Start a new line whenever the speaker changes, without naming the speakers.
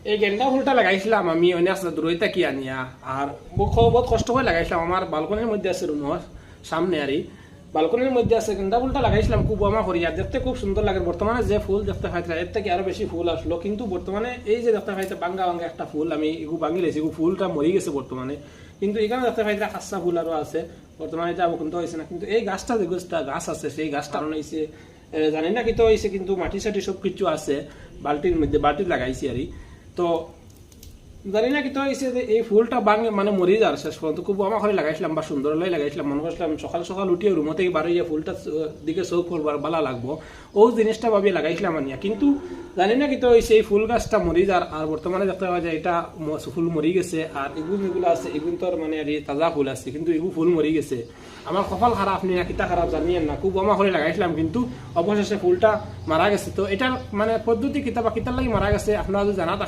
এই গেন্দা ফুলটা লাগাইছিলাম আমি অনেক আসলে দূরইতা কি আনিয়া আর বহুত কষ্ট করে লাগাইছিলাম আমার বালকনির মধ্যে আছে রুমের সামনে আর বালকনির মধ্যে আছে গেন্দা ফুলটা লাগাইছিলাম খুব আমার হরিয়া দেখতে খুব সুন্দর লাগে বর্তমানে যে ফুল দেখতে পাইতে এর থেকে আরো বেশি ফুল আসলো কিন্তু বর্তমানে এই যে দেখতে পাইতে বাঙ্গা বাঙ্গা একটা ফুল আমি এগু ভাঙি লেছি এগু ফুলটা মরি গেছে বর্তমানে কিন্তু এখানে দেখতে পাইতে খাসা ফুল আরো আছে বর্তমানে এটা অবকুন্ত হয়েছে না কিন্তু এই গাছটা যে গাছ আছে সেই গাছটা কারণ হয়েছে জানি না কিন্তু হয়েছে কিন্তু মাটি সাটি সব কিছু আছে বালতির মধ্যে বালতি লাগাইছি আর তো জানি না কিন্তু হয়েছে যে এই ফুলটা বাঙে মানে মরি যাওয়ার শেষ পর্যন্ত খুব আমার ঘরে লাগাইছিলাম বা সুন্দর লাগাইছিলাম মনে করছিলাম সকাল সকাল উঠিয়ে রুমো থেকে বাড়িয়ে ফুলটা দিকে চোখ করবার ভালো লাগবো ও জিনিসটা ভাবিয়ে লাগাইছিলাম আনিয়া কিন্তু জানি না কিন্তু হয়েছে এই ফুল গাছটা মরি যার আর বর্তমানে দেখতে পাওয়া যায় এটা ফুল মরি গেছে আর এগুলো যেগুলো আছে এগুলো তোর মানে আর তাজা ফুল আছে কিন্তু এগুলো ফুল মরি গেছে আমার কপাল খারাপ নিয়ে কিতা খারাপ জানিয়েন না খুব আমার ঘরে লাগাইছিলাম কিন্তু অবশেষে ফুলটা মারা গেছে তো এটার মানে পদ্ধতি কিতা বা কিতার লাগি মারা গেছে আপনারা যদি জানা থাকে